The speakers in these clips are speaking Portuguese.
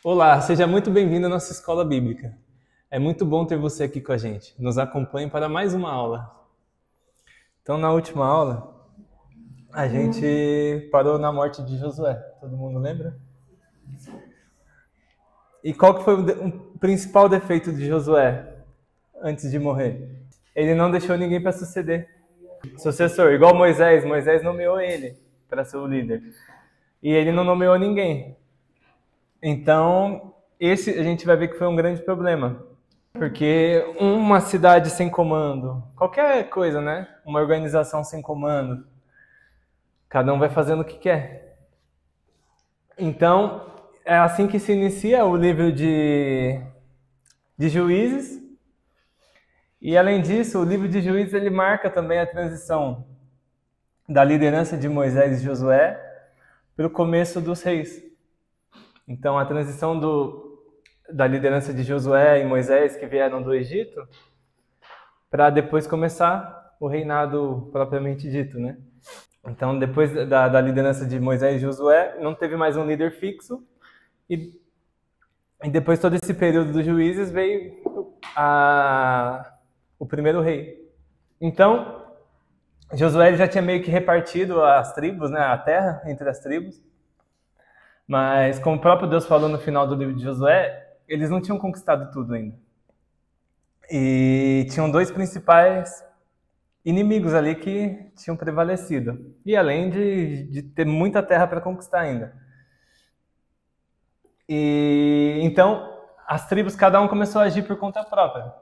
Olá, seja muito bem-vindo à nossa escola bíblica. É muito bom ter você aqui com a gente. Nos acompanhe para mais uma aula. Então, na última aula, a gente parou na morte de Josué. Todo mundo lembra? E qual que foi o principal defeito de Josué antes de morrer? Ele não deixou ninguém para suceder. Sucessor, igual Moisés. Moisés nomeou ele para ser o líder. E ele não nomeou ninguém. Então, esse a gente vai ver que foi um grande problema. Porque uma cidade sem comando, qualquer coisa, né? Uma organização sem comando, cada um vai fazendo o que quer. Então, é assim que se inicia o livro de Juízes. E além disso, o livro de Juízes ele marca também a transição da liderança de Moisés e Josué para o começo dos reis. Então, a transição da liderança de Josué e Moisés, que vieram do Egito, para depois começar o reinado propriamente dito, né? Então, depois da liderança de Moisés e Josué, não teve mais um líder fixo, e depois todo esse período dos juízes veio o primeiro rei. Então, Josué ele já tinha meio que repartido as tribos, né, a terra entre as tribos, mas como o próprio Deus falou no final do livro de Josué, eles não tinham conquistado tudo ainda. E tinham dois principais inimigos ali que tinham prevalecido. E além de ter muita terra para conquistar ainda. E então, as tribos, cada um começou a agir por conta própria.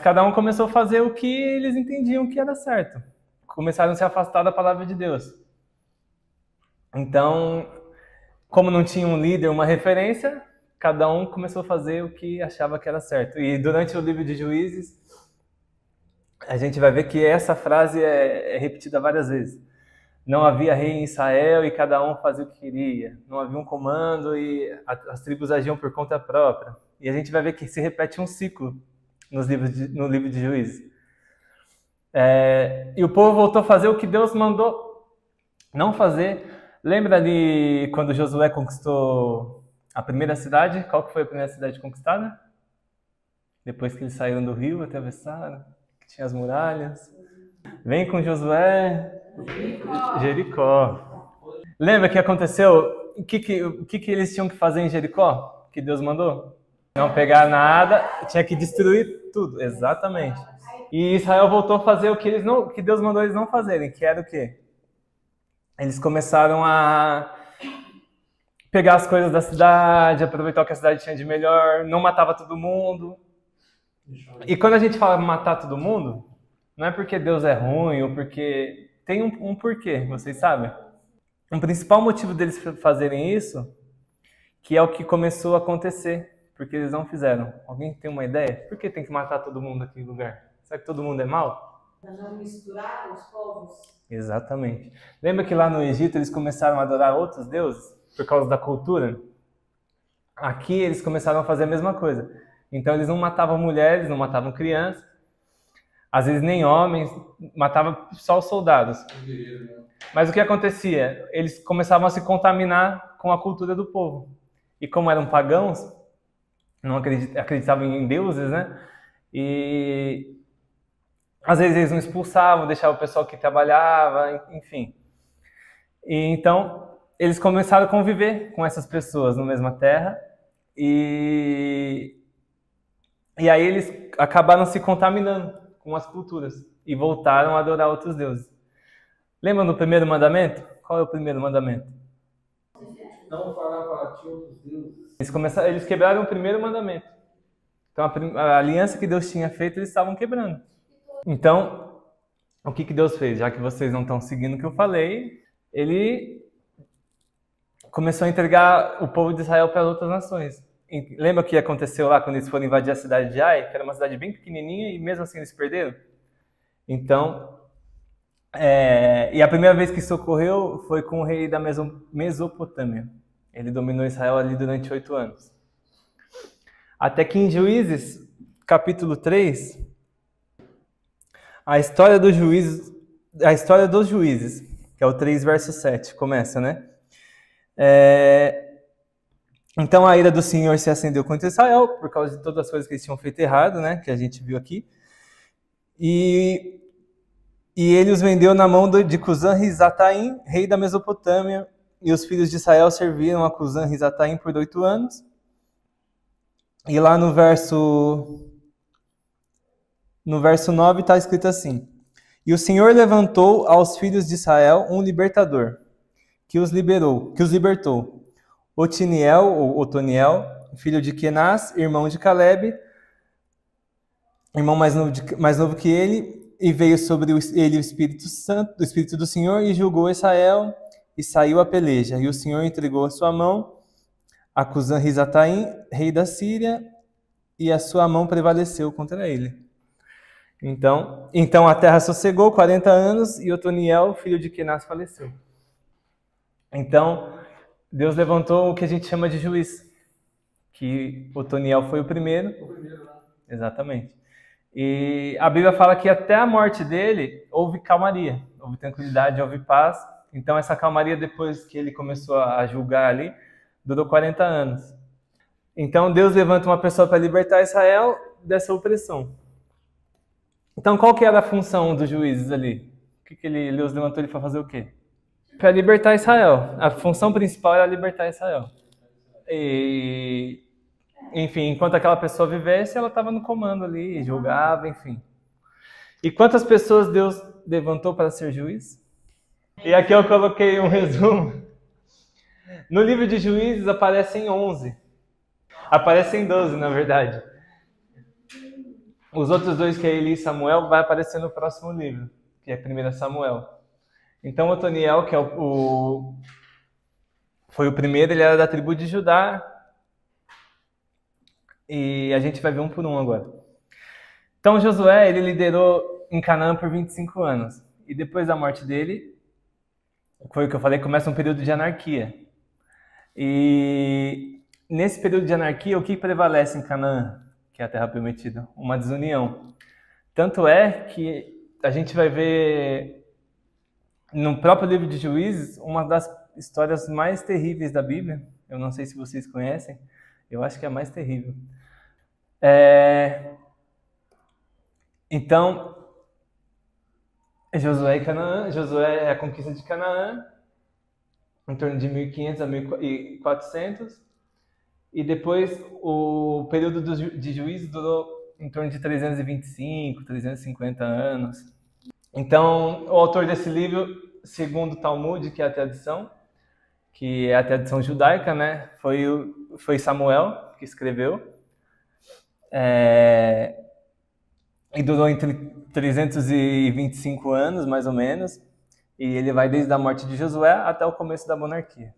Cada um começou a fazer o que eles entendiam que era certo. Começaram a se afastar da palavra de Deus. Então, como não tinha um líder, uma referência, cada um começou a fazer o que achava que era certo. E durante o livro de Juízes, a gente vai ver que essa frase é repetida várias vezes. Não havia rei em Israel e cada um fazia o que queria. Não havia um comando e as tribos agiam por conta própria. E a gente vai ver que se repete um ciclo no livro de Juízes. E o povo voltou a fazer o que Deus mandou não fazer. Lembra ali quando Josué conquistou a primeira cidade? Qual que foi a primeira cidade conquistada? Depois que eles saíram do rio, atravessaram, que tinha as muralhas. Vem com Josué, Jericó. Lembra que aconteceu? O que eles tinham que fazer em Jericó? Que Deus mandou? Não pegar nada, tinha que destruir tudo. Exatamente. E Israel voltou a fazer o que Deus mandou eles não fazerem, que era o quê? Eles começaram a pegar as coisas da cidade, aproveitar o que a cidade tinha de melhor, não matava todo mundo. E quando a gente fala matar todo mundo, não é porque Deus é ruim ou porque... Tem um porquê, vocês sabem? Um principal motivo deles fazerem isso, que é o que começou a acontecer, porque eles não fizeram. Alguém tem uma ideia? Por que tem que matar todo mundo aqui no lugar? Será que todo mundo é mau? Para não misturar os povos. Exatamente. Lembra que lá no Egito eles começaram a adorar outros deuses por causa da cultura? Aqui eles começaram a fazer a mesma coisa. Então eles não matavam mulheres, não matavam crianças, às vezes nem homens, matavam só os soldados. Mas o que acontecia? Eles começavam a se contaminar com a cultura do povo. E como eram pagãos, não acreditavam em deuses, né? E às vezes eles não expulsavam, deixavam o pessoal que trabalhava, enfim. E então eles começaram a conviver com essas pessoas na mesma terra e aí eles acabaram se contaminando com as culturas e voltaram a adorar outros deuses. Lembra do primeiro mandamento? Qual é o primeiro mandamento? Não falar para ti outros deuses. Eles quebraram o primeiro mandamento. Então a aliança que Deus tinha feito, eles estavam quebrando. Então, o que Deus fez? Já que vocês não estão seguindo o que eu falei, ele começou a entregar o povo de Israel para outras nações. E lembra o que aconteceu lá quando eles foram invadir a cidade de Ai, que era uma cidade bem pequenininha e mesmo assim eles perderam? Então, e a primeira vez que isso ocorreu foi com o rei da Mesopotâmia. Ele dominou Israel ali durante 8 anos. Até que em Juízes, capítulo 3, a história dos juízes, que é o 3, verso 7, começa, né? Então a ira do Senhor se acendeu contra Israel, por causa de todas as coisas que eles tinham feito errado, né, que a gente viu aqui. E ele os vendeu na mão de Cusã-Risataim, rei da Mesopotâmia, e os filhos de Israel serviram a Cusã-Risataim por 8 anos. E lá no verso 9 está escrito assim: E o Senhor levantou aos filhos de Israel um libertador, que os libertou. Otiniel, ou Otoniel, filho de Kenaz, irmão de Caleb, irmão mais novo que ele, e veio sobre ele o Espírito Santo, o Espírito do Senhor, e julgou Israel, e saiu a peleja. E o Senhor entregou a sua mão a Cusã-Risataim, rei da Síria, e a sua mão prevaleceu contra ele. Então a terra sossegou 40 anos, e Otoniel, filho de Kenaz, faleceu. Então Deus levantou o que a gente chama de juiz, que Otoniel foi o primeiro. Exatamente. E a Bíblia fala que até a morte dele houve calmaria, houve tranquilidade, houve paz. Então essa calmaria, depois que ele começou a julgar ali, durou 40 anos. Então Deus levanta uma pessoa para libertar Israel dessa opressão. Então qual que era a função dos juízes ali? O que Deus levantou ele para fazer o quê? Para libertar Israel. A função principal era libertar Israel. E, enfim, enquanto aquela pessoa vivesse, ela estava no comando ali, julgava, enfim. E quantas pessoas Deus levantou para ser juiz? E aqui eu coloquei um resumo. No livro de Juízes aparecem 11. Aparecem 12, na verdade. Os outros dois, que é Eli e Samuel, vai aparecer no próximo livro, que é 1 Samuel. Então, Otoniel, que foi o primeiro, ele era da tribo de Judá. E a gente vai ver um por um agora. Então, Josué, ele liderou em Canaã por 25 anos. E depois da morte dele, foi o que eu falei, começa um período de anarquia. E nesse período de anarquia, o que prevalece em Canaã, que é a terra prometida? Uma desunião. Tanto é que a gente vai ver no próprio livro de Juízes uma das histórias mais terríveis da Bíblia. Eu não sei se vocês conhecem, eu acho que é a mais terrível. Então, Josué e Canaã. Josué é a conquista de Canaã, em torno de 1500 a 1400. E depois o período de juízo durou em torno de 325, 350 anos. Então, o autor desse livro, segundo o Talmud, que é a tradição judaica, né, foi Samuel que escreveu. E durou entre 325 anos, mais ou menos. E ele vai desde a morte de Josué até o começo da monarquia.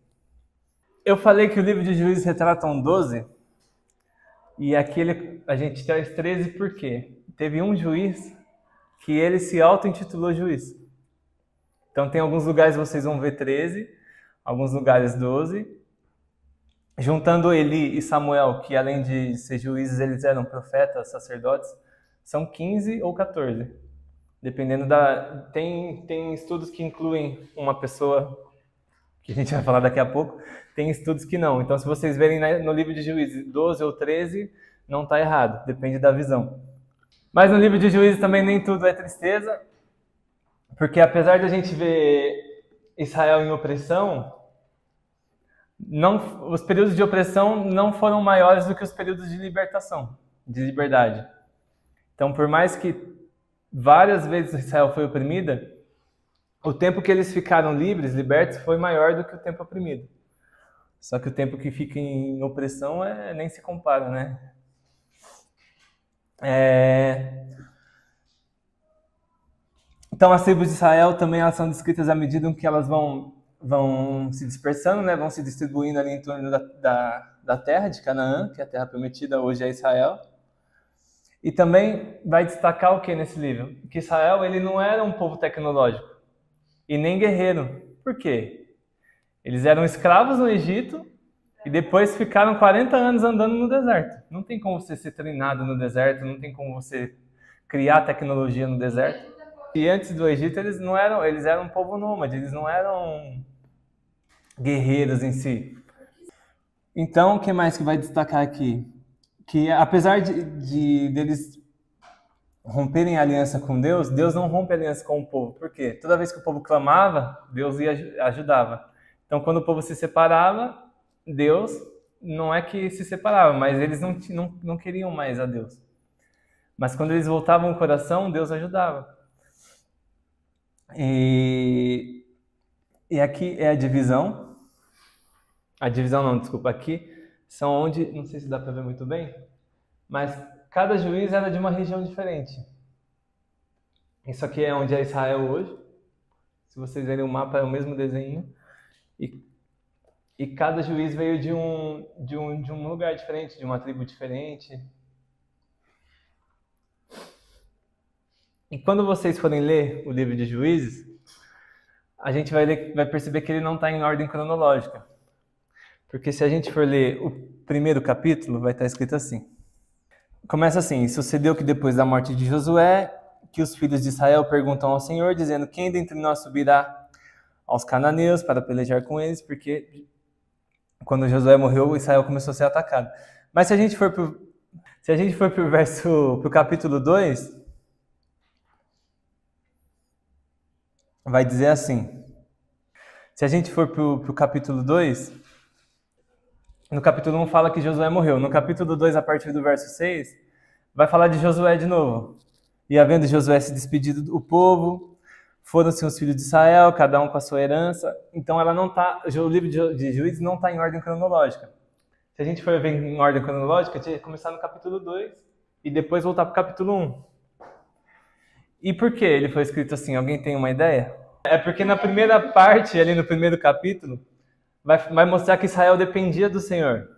Eu falei que o livro de Juízes retratam 12, e aqui a gente traz 13 porque teve um juiz que ele se auto-intitulou juiz. Então tem alguns lugares vocês vão ver 13, alguns lugares 12. Juntando Eli e Samuel, que além de ser juízes, eles eram profetas, sacerdotes, são 15 ou 14. Dependendo Tem estudos que incluem uma pessoa, que a gente vai falar daqui a pouco, tem estudos que não. Então, se vocês verem no livro de Juízes 12 ou 13, não está errado, depende da visão. Mas no livro de Juízes também nem tudo é tristeza, porque apesar de a gente ver Israel em opressão, os períodos de opressão não foram maiores do que os períodos de libertação, de liberdade. Então, por mais que várias vezes Israel foi oprimida, o tempo que eles ficaram livres, libertos, foi maior do que o tempo oprimido. Só que o tempo que fica em opressão nem se compara, né? Então, as tribos de Israel também elas são descritas à medida em que elas vão se dispersando, né? Vão se distribuindo ali em torno da terra de Canaã, que é a terra prometida hoje é Israel. E também vai destacar o que nesse livro? Que Israel ele não era um povo tecnológico e nem guerreiro. Por quê? Eles eram escravos no Egito e depois ficaram 40 anos andando no deserto. Não tem como você ser treinado no deserto, não tem como você criar tecnologia no deserto. E antes do Egito eles eram um povo nômade, eles não eram guerreiros em si. Então, o que mais que vai destacar aqui? Que apesar deles romperem a aliança com Deus, Deus não rompe a aliança com o povo. Por quê? Toda vez que o povo clamava, Deus ajudava. Então, quando o povo se separava, Deus não é que se separava, mas eles não queriam mais a Deus. Mas quando eles voltavam o coração, Deus ajudava. E aqui é a divisão. A divisão não, desculpa. Aqui são onde, não sei se dá para ver muito bem, mas cada juiz era de uma região diferente. Isso aqui é onde é Israel hoje. Se vocês verem o mapa, é o mesmo desenho. E cada juiz veio de um lugar diferente, de uma tribo diferente. E quando vocês forem ler o livro de Juízes, a gente vai perceber que ele não está em ordem cronológica. Porque se a gente for ler o primeiro capítulo, vai estar escrito assim. Começa assim: sucedeu que depois da morte de Josué, que os filhos de Israel perguntam ao Senhor, dizendo: quem dentre nós subirá aos cananeus para pelejar com eles? Porque quando Josué morreu, Israel começou a ser atacado. Mas se a gente for pro capítulo 2, vai dizer assim. Se a gente for pro capítulo 2, no capítulo 1 fala que Josué morreu. No capítulo 2, a partir do verso 6, vai falar de Josué de novo. E havendo Josué se despedido do povo, foram-se os filhos de Israel, cada um com a sua herança. Então o livro de Juízes não está em ordem cronológica. Se a gente for ver em ordem cronológica, tinha que começar no capítulo 2 e depois voltar para o capítulo 1. E por que ele foi escrito assim? Alguém tem uma ideia? É porque na primeira parte, ali no primeiro capítulo, vai mostrar que Israel dependia do Senhor.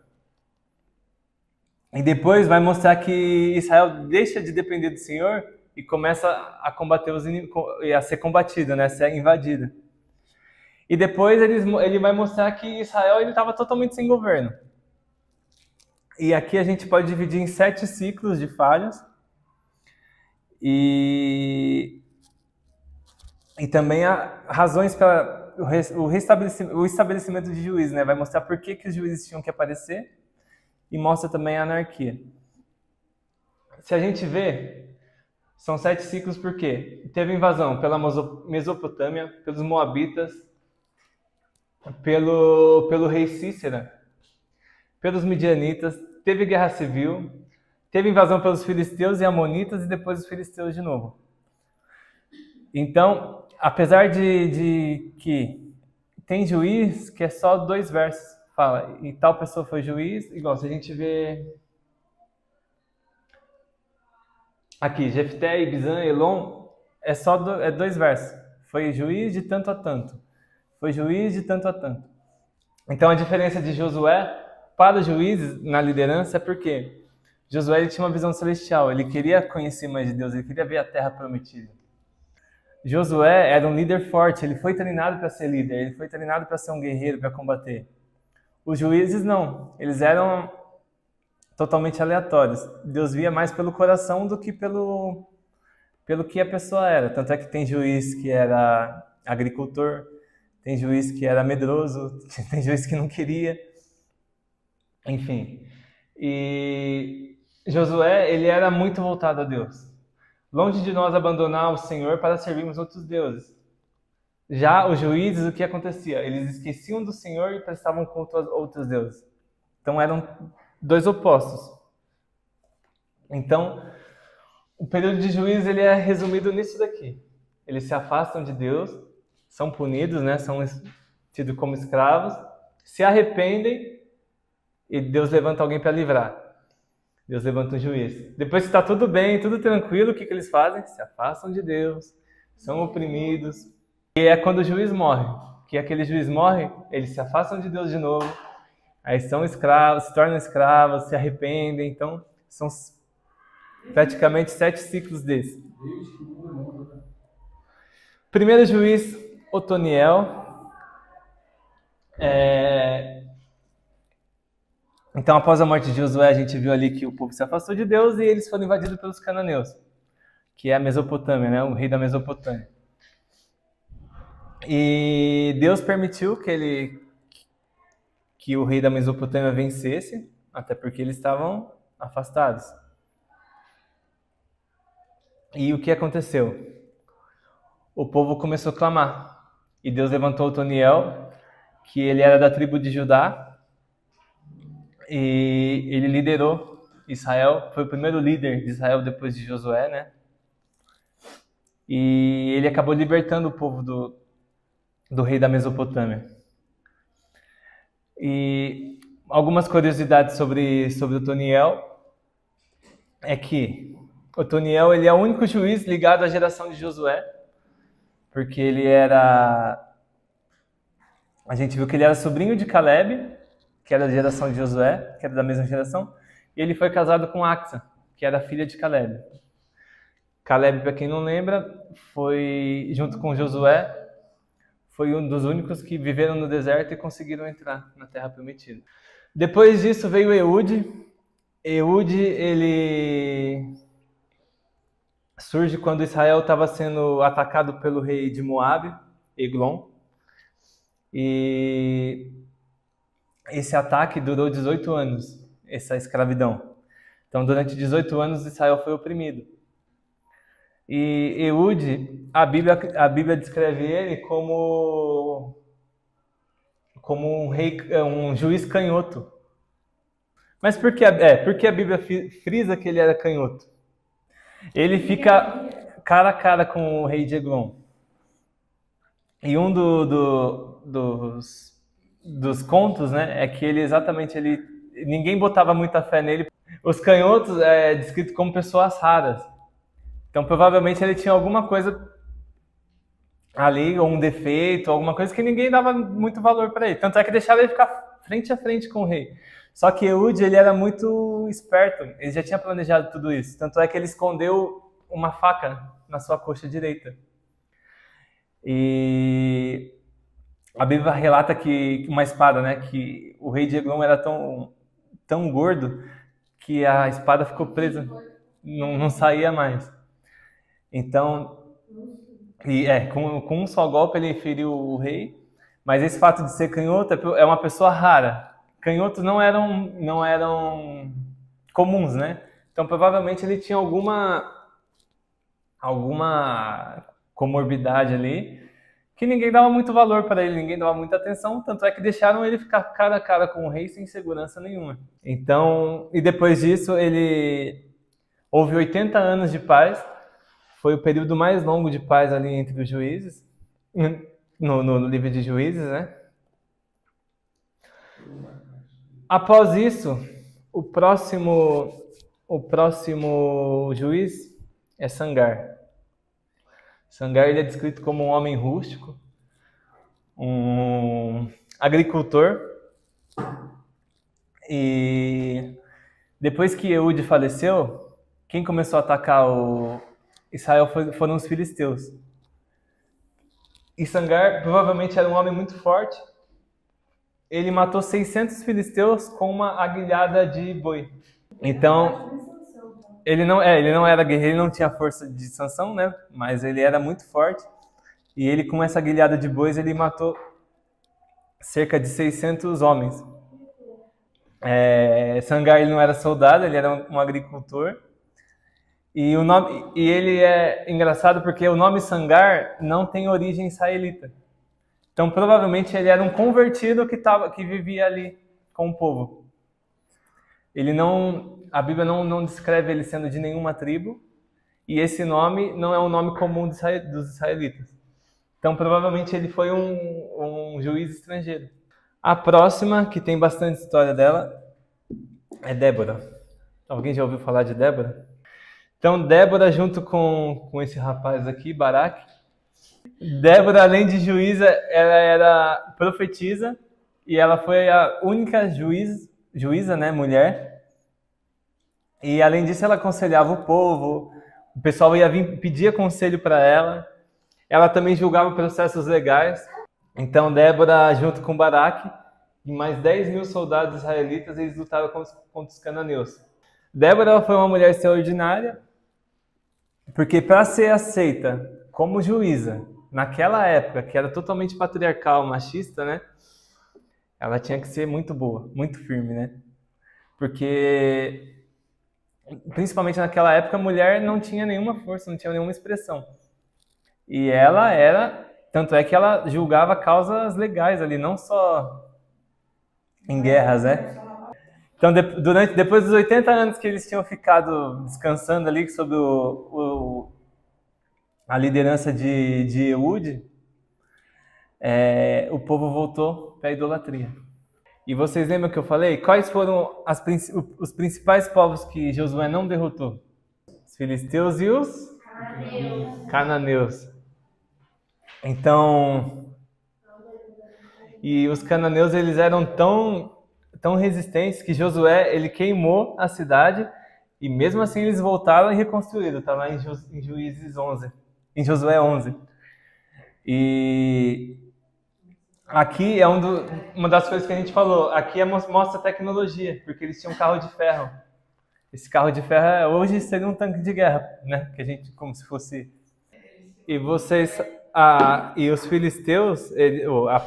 E depois vai mostrar que Israel deixa de depender do Senhor e começa a combater os inimigos, a ser combatido, né? A ser invadido. E depois ele vai mostrar que Israel estava totalmente sem governo. E aqui a gente pode dividir em 7 ciclos de falhas. E também há razões para o estabelecimento de juízes, né? Vai mostrar por que os juízes tinham que aparecer e mostra também a anarquia. Se a gente vê, são 7 ciclos porque teve invasão pela Mesopotâmia, pelos Moabitas, pelo rei Cícera, pelos Midianitas, teve guerra civil, teve invasão pelos filisteus e amonitas e depois os filisteus de novo. Então, apesar de que tem juiz que é só 2 versos, fala, e tal pessoa foi juiz, igual se a gente vê aqui, Jefté, Ibzan, Elon, é só 2 versos. Foi juiz de tanto a tanto. Foi juiz de tanto a tanto. Então a diferença de Josué para os juízes na liderança é porque Josué ele tinha uma visão celestial, ele queria conhecer mais de Deus, ele queria ver a terra prometida. Josué era um líder forte, ele foi treinado para ser líder, ele foi treinado para ser um guerreiro, para combater. Os juízes não, eles eram totalmente aleatórios. Deus via mais pelo coração do que pelo que a pessoa era. Tanto é que tem juiz que era agricultor, tem juiz que era medroso, tem juiz que não queria. Enfim. E Josué, ele era muito voltado a Deus. Longe de nós abandonar o Senhor para servirmos outros deuses. Já os juízes, o que acontecia? Eles esqueciam do Senhor e prestavam culto a outros deuses. Então eram 2 opostos. Então, o período de juízo ele é resumido nisso daqui. Eles se afastam de Deus, são punidos, né? São tidos como escravos, se arrependem e Deus levanta alguém para livrar. Deus levanta um juiz. Depois que está tudo bem, tudo tranquilo, o que eles fazem? Se afastam de Deus, são oprimidos. E é quando o juiz morre. Que aquele juiz morre, eles se afastam de Deus de novo, aí são escravos, se tornam escravos, se arrependem. Então, são praticamente 7 ciclos desses. Primeiro juiz, Otoniel. Então, após a morte de Josué, a gente viu ali que o povo se afastou de Deus e eles foram invadidos pelos cananeus, que é a Mesopotâmia, né? O rei da Mesopotâmia. E Deus permitiu que que o rei da Mesopotâmia vencesse, até porque eles estavam afastados. E o que aconteceu? O povo começou a clamar. E Deus levantou Otoniel, que ele era da tribo de Judá, e ele liderou Israel, foi o primeiro líder de Israel depois de Josué, né? E ele acabou libertando o povo do rei da Mesopotâmia. E algumas curiosidades sobre Otoniel é que Otoniel ele é o único juiz ligado à geração de Josué, porque ele era... A gente viu que ele era sobrinho de Caleb, que era da geração de Josué, que era da mesma geração, e ele foi casado com Axa, que era filha de Caleb. Caleb, para quem não lembra, foi, junto com Josué, foi um dos únicos que viveram no deserto e conseguiram entrar na Terra Prometida. Depois disso veio Eude. Eude, ele surge quando Israel estava sendo atacado pelo rei de Moabe, Eglon. E esse ataque durou 18 anos, essa escravidão. Então, durante 18 anos, Israel foi oprimido. E Eude, a Bíblia descreve ele como um juiz canhoto. Mas por que a Bíblia frisa que ele era canhoto? Ele fica cara a cara com o rei de Eglon. E um dos contos, né, é que ninguém botava muita fé nele. Os canhotos é descrito como pessoas raras. Então, provavelmente, ele tinha alguma coisa ali, ou um defeito, alguma coisa que ninguém dava muito valor para ele. Tanto é que deixaram ele ficar frente a frente com o rei. Só que Eude, ele era muito esperto. Ele já tinha planejado tudo isso. Tanto é que ele escondeu uma faca na sua coxa direita. E a Bíblia relata que uma espada, né, que o rei de Eglon era tão gordo que a espada ficou presa, não saía mais. Então, com um só golpe ele feriu o rei, mas esse fato de ser canhoto é uma pessoa rara. Canhotos não eram comuns, né? Então, provavelmente ele tinha alguma comorbidade ali que ninguém dava muito valor para ele, ninguém dava muita atenção, tanto é que deixaram ele ficar cara a cara com o rei sem segurança nenhuma. Então, e depois disso houve 80 anos de paz. Foi o período mais longo de paz ali entre os juízes, no livro de Juízes, né? Após isso, o próximo juiz é Sangar. Sangar ele é descrito como um homem rústico, um agricultor. E depois que Eude faleceu, quem começou a atacar Israel foram os filisteus. E Sangar provavelmente era um homem muito forte. Ele matou 600 filisteus com uma aguilhada de boi. Então, ele não era guerreiro, ele não tinha força de Sansão, né? Mas ele era muito forte. E ele, com essa aguilhada de bois, ele matou cerca de 600 homens. Sangar ele não era soldado, ele era um agricultor. E ele é engraçado porque o nome Sangar não tem origem israelita. Então, provavelmente, ele era um convertido que vivia ali com o povo. A Bíblia não descreve ele sendo de nenhuma tribo, e esse nome não é um nome comum dos israelitas. Então, provavelmente, ele foi um juiz estrangeiro. A próxima, que tem bastante história dela, é Débora. Alguém já ouviu falar de Débora? Então, Débora, junto com esse rapaz aqui, Baraque, Débora, além de juíza, ela era profetisa e ela foi a única juíza, né, mulher. E, além disso, ela aconselhava o povo, o pessoal ia vir pedir conselho para ela. Ela também julgava processos legais. Então, Débora, junto com Baraque e mais 10 mil soldados israelitas, eles lutaram contra os cananeus. Débora foi uma mulher extraordinária, porque para ser aceita como juíza, naquela época, que era totalmente patriarcal, machista, né? ela tinha que ser muito boa, muito firme, né? Porque, principalmente naquela época, a mulher não tinha nenhuma força, não tinha nenhuma expressão. E ela era, tanto é que ela julgava causas legais ali, não só em guerras, né? Então, depois dos 80 anos que eles tinham ficado descansando ali sob a liderança de Ehud, o povo voltou para a idolatria. E vocês lembram que eu falei? Quais foram os principais povos que Josué não derrotou? Os filisteus e os cananeus. Então, e os cananeus, eles eram tão resistentes que Josué, ele queimou a cidade e mesmo assim eles voltaram e reconstruíram. Está lá em Juízes 11, em Josué 11. E aqui é uma das coisas que a gente falou. Aqui mostra a tecnologia, porque eles tinham um carro de ferro. Esse carro de ferro hoje seria um tanque de guerra, né? Que a gente, como se fosse... E e os filisteus, a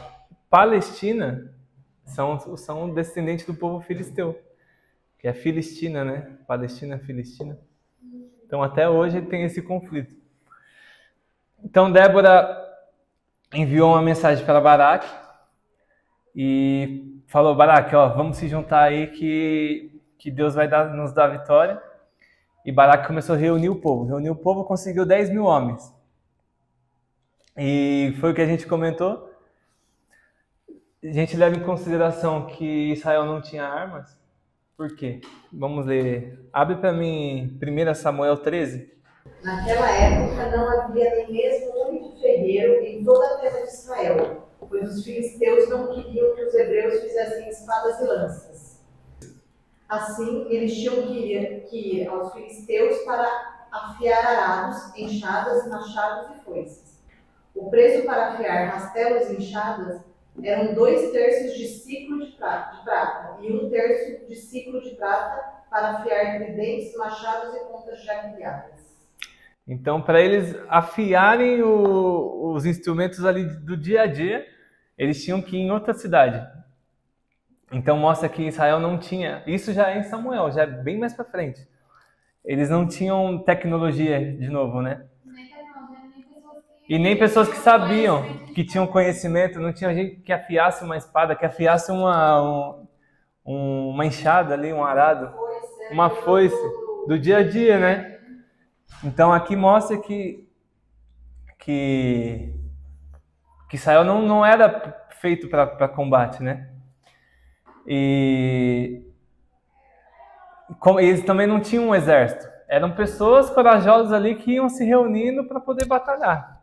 Palestina, são descendentes do povo filisteu, que é Filistina, né? Palestina, Filistina. Então, até hoje tem esse conflito. Então, Débora enviou uma mensagem para Baraque e falou: Baraque, ó, vamos se juntar aí que Deus vai nos dar vitória. E Baraque começou a reunir o povo. Reuniu o povo, conseguiu 10 mil homens. E foi o que a gente comentou. A gente leva em consideração que Israel não tinha armas. Por quê? Vamos ler. Abre para mim 1 Samuel 13. Naquela época não havia nem mesmo um único ferreiro em toda a terra de Israel, pois os filisteus não queriam que os hebreus fizessem espadas e lanças. Assim, eles tinham que ir aos filisteus para afiar arados, enxadas, machados e foices. O preço para afiar rastelos e enxadas eram 2/3 de ciclo de prata e 1/3 de ciclo de prata para afiar tridentes, machados e pontas de aguilhadas. Então, para eles afiarem os instrumentos ali do dia a dia, eles tinham que ir em outra cidade. Então, mostra que Israel não tinha... Isso já é em Samuel, já é bem mais para frente. Eles não tinham tecnologia, de novo, né? E nem pessoas que sabiam, que tinham conhecimento. Não tinha gente que afiasse uma espada, que afiasse uma enxada ali, um arado, uma foice do dia a dia, né? Então aqui mostra que Israel não era feito para combate, né? E eles também não tinham um exército. Eram pessoas corajosas ali que iam se reunindo para poder batalhar.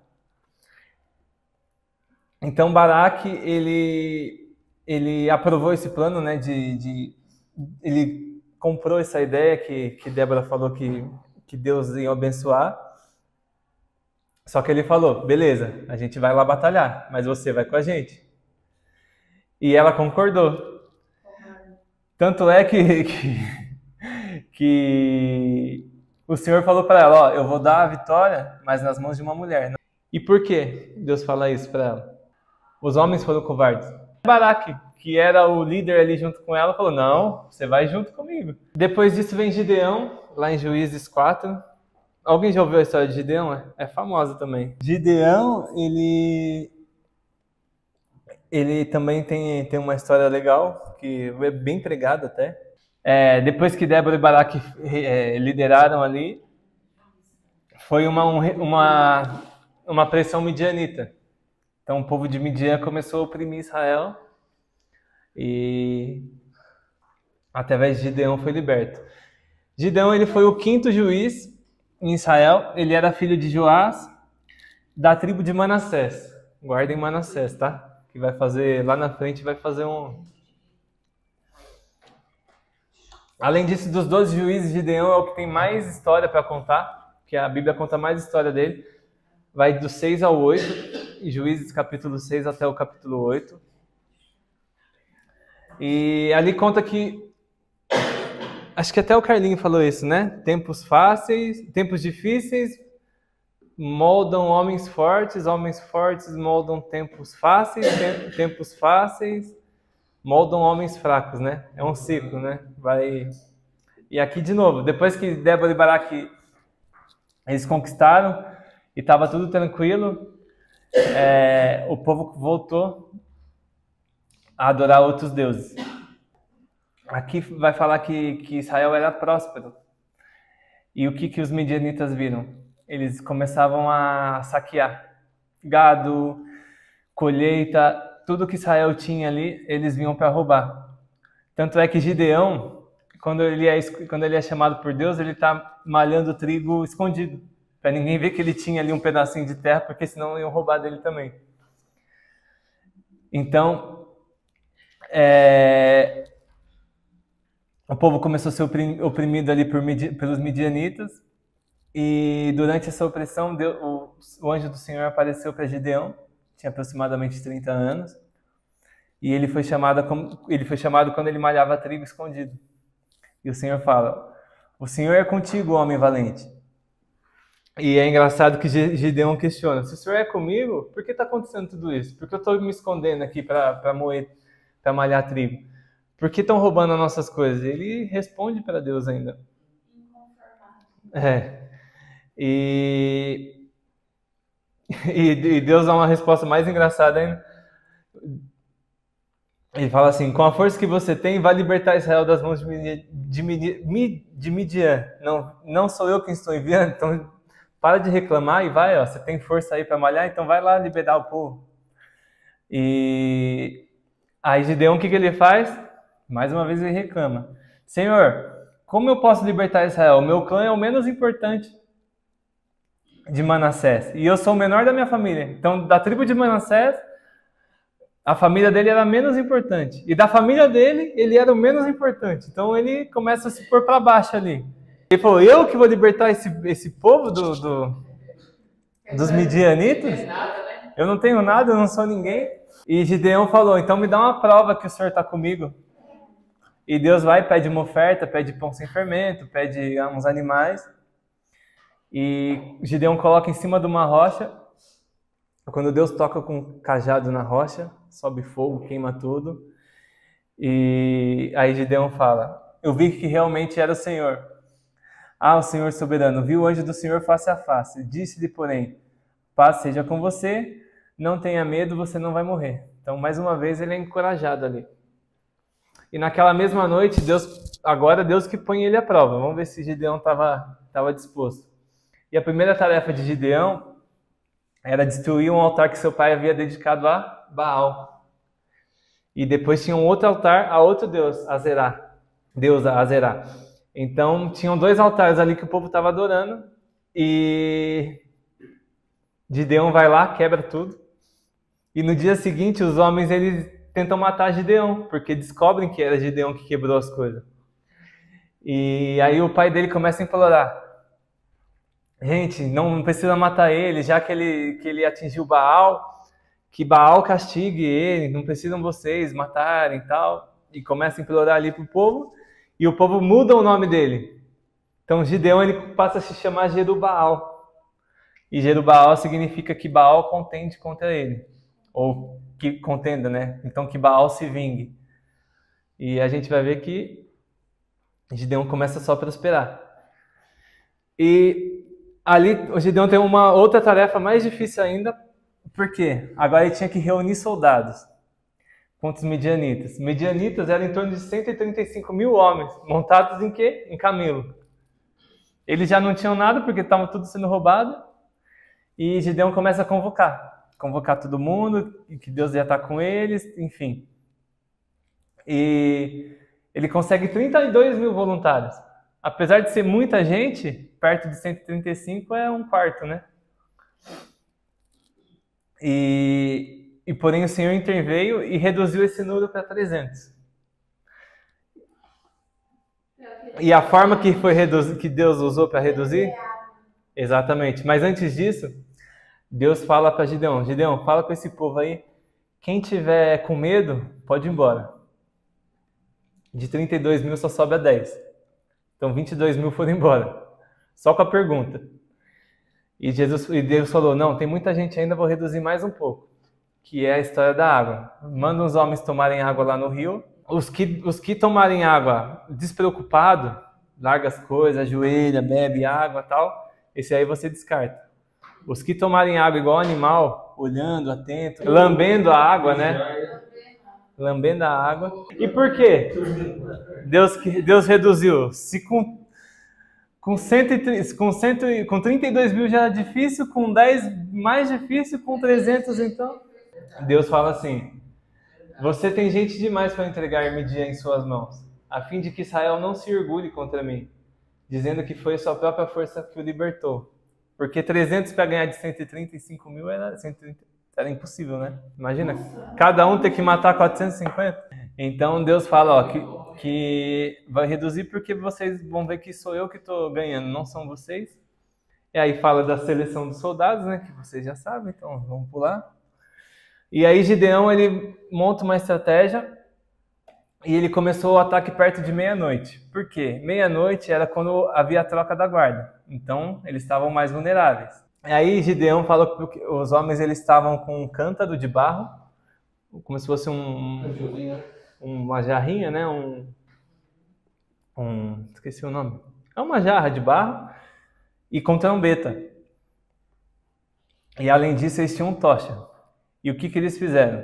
Então Baraque, ele aprovou esse plano, né? Ele comprou essa ideia que Débora falou que Deus ia abençoar. Só que ele falou: beleza, a gente vai lá batalhar, mas você vai com a gente. E ela concordou. Tanto é que o Senhor falou para ela: ó, eu vou dar a vitória, mas nas mãos de uma mulher. E por que Deus fala isso para ela? Os homens foram covardes. Baraque, que era o líder ali junto com ela, falou: não, você vai junto comigo. Depois disso vem Gideão, lá em Juízes 4. Alguém já ouviu a história de Gideão? É famosa também. Gideão, ele também tem uma história legal, que é bem pregada até. Depois que Débora e Baraque lideraram ali, foi uma pressão midianita. Então o povo de Midian começou a oprimir Israel e através de Gideão foi liberto. Gideão, ele foi o 5º juiz em Israel. Ele era filho de Joás, da tribo de Manassés. Guardem Manassés, tá? Que vai fazer, lá na frente vai fazer um... Além disso, dos 12 juízes, Gideão é o que tem mais história para contar, que a Bíblia conta mais história dele. Vai do 6 ao 8, Juízes capítulo 6 até o capítulo 8. E ali conta que, acho que até o Carlinho falou isso, né? Tempos difíceis moldam homens fortes moldam tempos fáceis moldam homens fracos, né? É um ciclo, né? E aqui de novo, depois que Débora e Baraque eles conquistaram e estava tudo tranquilo, o povo voltou a adorar outros deuses. Aqui vai falar que Israel era próspero. E o que os midianitas viram? Eles começavam a saquear gado, colheita, tudo que Israel tinha ali, eles vinham para roubar. Tanto é que Gideão, quando ele é chamado por Deus, ele está malhando trigo escondido, para ninguém ver que ele tinha ali um pedacinho de terra, porque senão iam roubar dele também. Então, o povo começou a ser oprimido ali pelos midianitas, e durante essa opressão, o anjo do Senhor apareceu para Gideão, tinha aproximadamente 30 anos, e ele foi chamado quando ele malhava trigo escondido. E o Senhor fala: o Senhor é contigo, homem valente. E é engraçado que Gideão questiona: se o Senhor é comigo, por que está acontecendo tudo isso? Por que eu estou me escondendo aqui para moer, para malhar trigo? Por que estão roubando as nossas coisas? Ele responde para Deus ainda. E Deus dá uma resposta mais engraçada ainda. Ele fala assim: com a força que você tem, vai libertar Israel das mãos de Midian. Não sou eu quem estou enviando, então para de reclamar e vai, você tem força aí para malhar, então vai lá liberar o povo. E aí Gideão, o que ele faz? Mais uma vez ele reclama: Senhor, como eu posso libertar Israel? O meu clã é o menos importante de Manassés, e eu sou o menor da minha família. Então, da tribo de Manassés, a família dele era menos importante, e da família dele, ele era o menos importante. Então ele começa a se pôr para baixo ali. Ele falou: eu que vou libertar esse povo dos midianitas? Eu não tenho nada, eu não sou ninguém. E Gideão falou: então me dá uma prova que o Senhor está comigo. E Deus vai e pede uma oferta, pede pão sem fermento, pede uns animais. E Gideão coloca em cima de uma rocha. Quando Deus toca com um cajado na rocha, sobe fogo, queima tudo. E aí Gideão fala: eu vi que realmente era o Senhor. O Senhor soberano, viu o anjo do Senhor face a face. Disse-lhe, porém: paz seja com você, não tenha medo, você não vai morrer. Então, mais uma vez, ele é encorajado ali. E naquela mesma noite, Deus que põe ele à prova. Vamos ver se Gideão estava disposto. E a primeira tarefa de Gideão era destruir um altar que seu pai havia dedicado a Baal. E depois tinha um outro altar a outro deus, Azerá. Então, tinham 2 altares ali que o povo estava adorando. E Gideão vai lá, quebra tudo. E no dia seguinte, os homens eles tentam matar Gideão, porque descobrem que era Gideão que quebrou as coisas. E aí o pai dele começa a implorar: gente, não precisa matar ele, já que ele atingiu Baal, que Baal castigue ele, não precisam vocês matarem e tal. E começa a implorar ali pro povo, e o povo muda o nome dele. Então Gideão ele passa a se chamar Jerubaal. E Jerubaal significa que Baal contende contra ele. Ou que contenda, né? Então que Baal se vingue. E a gente vai ver que Gideão começa só a prosperar. E ali o Gideão tem uma outra tarefa mais difícil ainda. Por quê? Agora ele tinha que reunir soldados contra os midianitas. Midianitas eram em torno de 135 mil homens, montados em quê? Em camelo. Eles já não tinham nada porque estava tudo sendo roubado. E Gideão começa a convocar todo mundo, que Deus ia estar com eles, enfim. E ele consegue 32 mil voluntários. Apesar de ser muita gente, perto de 135 é um quarto, né? E porém o Senhor interveio e reduziu esse número para 300. E a forma que que Deus usou para reduzir? Exatamente. Mas antes disso, Deus fala para Gideão: Gideão, fala com esse povo aí, quem tiver com medo, pode ir embora. De 32 mil só sobe a 10. Então 22 mil foram embora. Só com a pergunta. E Deus falou: não, tem muita gente ainda, vou reduzir mais um pouco. que é a história da água. Manda os homens tomarem água lá no rio. Os que tomarem água despreocupado, larga as coisas, ajoelha, bebe água e tal, esse aí você descarta. Os que tomarem água igual animal, olhando, atento, lambendo a água, né? Lambendo a água. E por quê? Deus reduziu. Se com 32 mil já era difícil, com 10 mais difícil, com 300 então. Deus fala assim: você tem gente demais para entregar Midian em suas mãos, a fim de que Israel não se orgulhe contra mim, dizendo que foi sua própria força que o libertou. Porque 300 para ganhar de 135 mil era impossível, né? Imagina, cada um ter que matar 450. Então Deus fala, ó, que vai reduzir porque vocês vão ver que sou eu que estou ganhando, não são vocês. E aí fala da seleção dos soldados, né? Que vocês já sabem, então vamos pular. E aí Gideão, ele monta uma estratégia e ele começou o ataque perto de meia-noite. Por quê? Meia-noite era quando havia a troca da guarda. Então, eles estavam mais vulneráveis. E aí Gideão falou que os homens eles estavam com um cântaro de barro, como se fosse uma jarrinha, né? Esqueci o nome. É uma jarra de barro e com trombeta. E além disso, eles tinham tocha. E o que eles fizeram?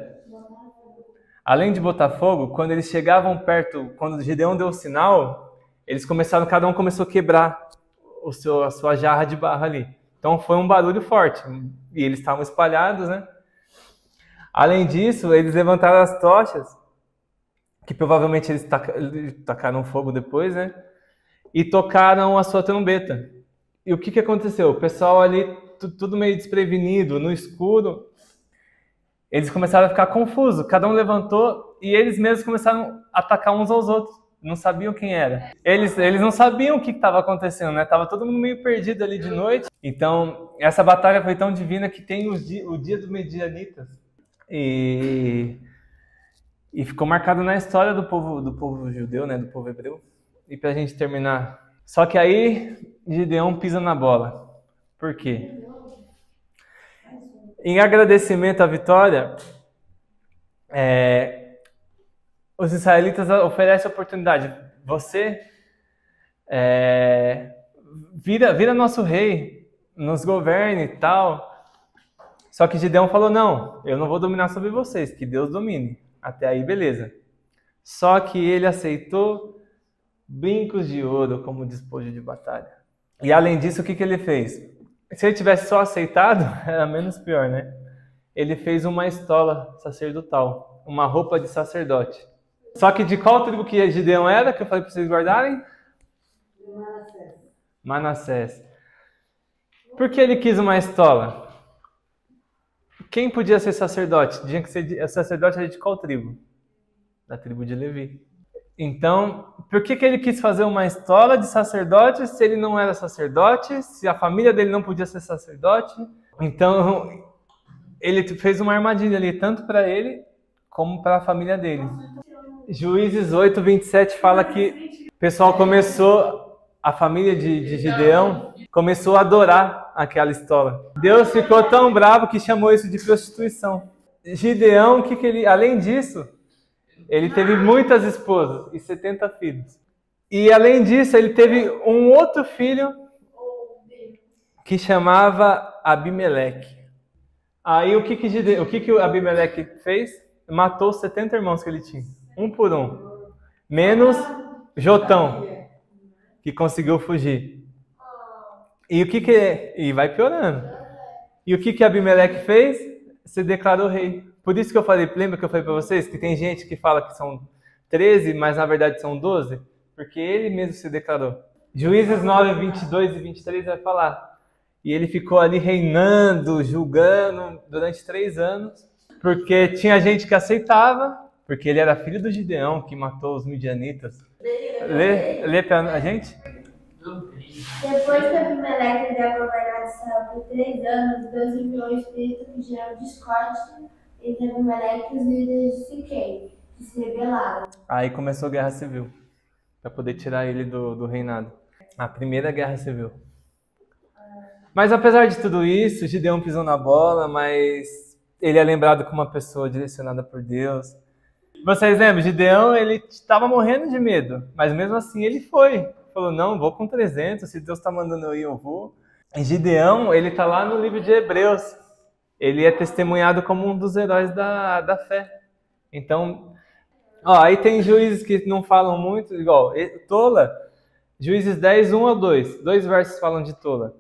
Além de botar fogo, quando eles chegavam perto, quando Gideão deu o sinal, cada um começou a quebrar a sua jarra de barro ali. Então foi um barulho forte. E eles estavam espalhados, né? Além disso, eles levantaram as tochas, que provavelmente eles tacaram fogo depois, né? E tocaram a sua trombeta. E o que aconteceu? O pessoal ali, tudo meio desprevenido, no escuro, eles começaram a ficar confusos. Cada um levantou e eles mesmos começaram a atacar uns aos outros. Não sabiam quem era. Eles não sabiam o que estava acontecendo, né? Tava todo mundo meio perdido ali de noite. Então, essa batalha foi tão divina que tem o dia dos Medianitas. E ficou marcado na história do povo judeu, né? Do povo hebreu. E pra gente terminar. Só que aí, Gideão pisa na bola. Por quê? Em agradecimento à vitória, os israelitas oferecem a oportunidade. Você vira nosso rei, nos governe e tal. Só que Gideão falou, não, eu não vou dominar sobre vocês, que Deus domine. Até aí, beleza. Só que ele aceitou brincos de ouro como despojo de batalha. E além disso, o que ele fez? Se ele tivesse só aceitado, era menos pior, né? Ele fez uma estola sacerdotal, uma roupa de sacerdote. Só que de qual tribo que Gideão era, que eu falei para vocês guardarem? Manassés. Por que ele quis uma estola? Quem podia ser sacerdote? Tinha que ser sacerdote era de qual tribo? Da tribo de Levi. Então, por que ele quis fazer uma estola de sacerdote se ele não era sacerdote, se a família dele não podia ser sacerdote? Então, ele fez uma armadilha ali, tanto para ele como para a família dele. Juízes 8, 27 fala que o pessoal a família de Gideão começou a adorar aquela estola. Deus ficou tão bravo que chamou isso de prostituição. Gideão, além disso, ele teve muitas esposas e 70 filhos. E além disso, ele teve um outro filho que chamava Abimeleque. Aí o que Abimeleque fez? Matou os 70 irmãos que ele tinha. Um por um. Menos Jotão, que conseguiu fugir. E vai piorando. E o que Abimeleque fez? Se declarou rei. Por isso que eu falei, lembra que eu falei para vocês que tem gente que fala que são 13, mas na verdade são 12? Porque ele mesmo se declarou. Juízes 9, 22 e 23 vai falar. E ele ficou ali reinando, julgando durante 3 anos, porque tinha gente que aceitava, porque ele era filho do Gideão, que matou os midianitas. Lê pra a gente? Depois que Abimeleque havia governado Israel por 3 anos, Deus enviou o espírito que gerou discórdia entre Abimeleque e os líderes de Siquém, que se rebelaram. Aí começou a guerra civil, para poder tirar ele do reinado. A primeira guerra civil. Mas apesar de tudo isso, Gideão pisou na bola, mas ele é lembrado como uma pessoa direcionada por Deus. Vocês lembram? Gideão, ele estava morrendo de medo, mas mesmo assim ele foi. Falou, não, vou com 300, se Deus está mandando eu ir, eu vou. E Gideão, ele está lá no livro de Hebreus. Ele é testemunhado como um dos heróis da fé. Então, aí tem juízes que não falam muito, igual Tola, Juízes 10, 1 a 2. 2 versos falam de Tola.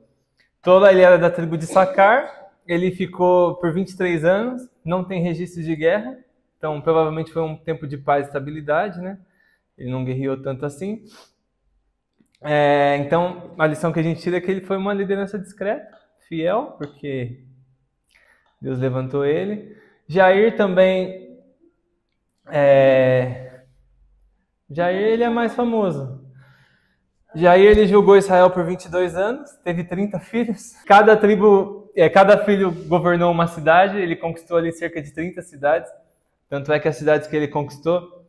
Tola, ele era da tribo de Sacar, ele ficou por 23 anos, não tem registros de guerra, então provavelmente foi um tempo de paz e estabilidade, né? Ele não guerreou tanto assim. Então, a lição que a gente tira é que ele foi uma liderança discreta, fiel, porque Deus levantou ele. Jair também, Jair, ele é mais famoso. Jair, ele julgou Israel por 22 anos, teve 30 filhos. Cada filho governou uma cidade, ele conquistou ali cerca de 30 cidades. Tanto é que as cidades que ele conquistou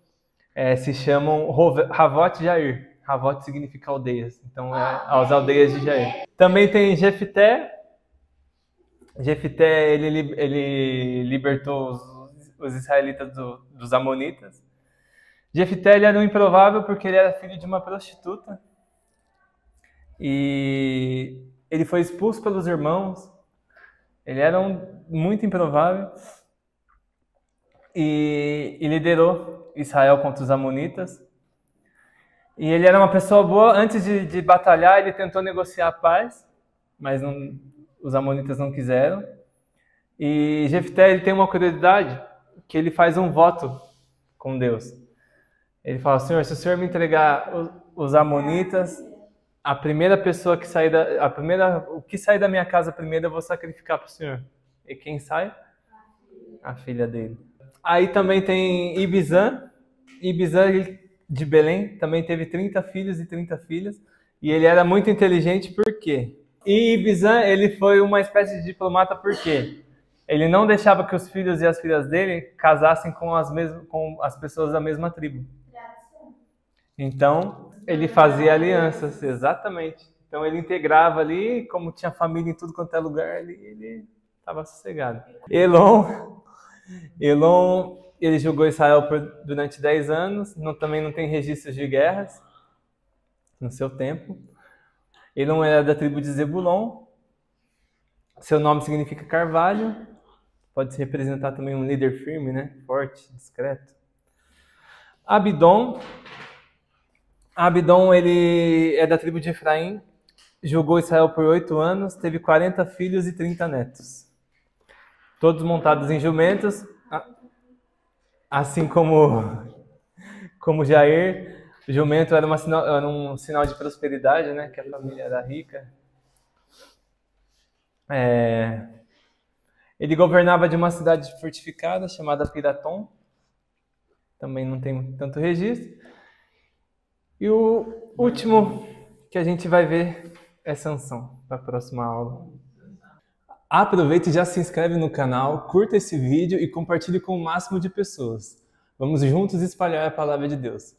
se chamam Havot Jair. Havot significa aldeias, então as aldeias de Jair. Também tem Jefté. Jefté, ele libertou os israelitas dos amonitas. Jefté, ele era um improvável porque ele era filho de uma prostituta. E ele foi expulso pelos irmãos. Ele era muito improvável. E liderou Israel contra os amonitas. E ele era uma pessoa boa. Antes de batalhar, ele tentou negociar a paz, mas os amonitas não quiseram. E Jefté, ele tem uma curiosidade, que ele faz um voto com Deus. Ele fala, Senhor, se o Senhor me entregar os amonitas, a primeira pessoa que sair o que sair da minha casa primeiro eu vou sacrificar para o Senhor. E quem sai? A filha dele. Aí também tem Ibizan. Ibizan de Belém também teve 30 filhos e 30 filhas. E ele era muito inteligente, por quê? E Ibizan, ele foi uma espécie de diplomata, por quê? Ele não deixava que os filhos e as filhas dele casassem com as pessoas da mesma tribo. Então, ele fazia alianças, exatamente. Então, ele integrava ali, como tinha família em tudo quanto é lugar, ele estava sossegado. Elon, ele julgou Israel durante 10 anos, também não tem registros de guerras no seu tempo. Elon era da tribo de Zebulon, seu nome significa carvalho, pode se representar também um líder firme, né? Forte, discreto. Abidom, ele é da tribo de Efraim, julgou Israel por 8 anos, teve 40 filhos e 30 netos. Todos montados em jumentos, assim como Jair. O jumento era um sinal de prosperidade, né? Que a família era rica. Ele governava de uma cidade fortificada chamada Piratom. Também não tem tanto registro. E o último que a gente vai ver é Sansão, para a próxima aula. Aproveite e já se inscreve no canal, curta esse vídeo e compartilhe com o máximo de pessoas. Vamos juntos espalhar a palavra de Deus.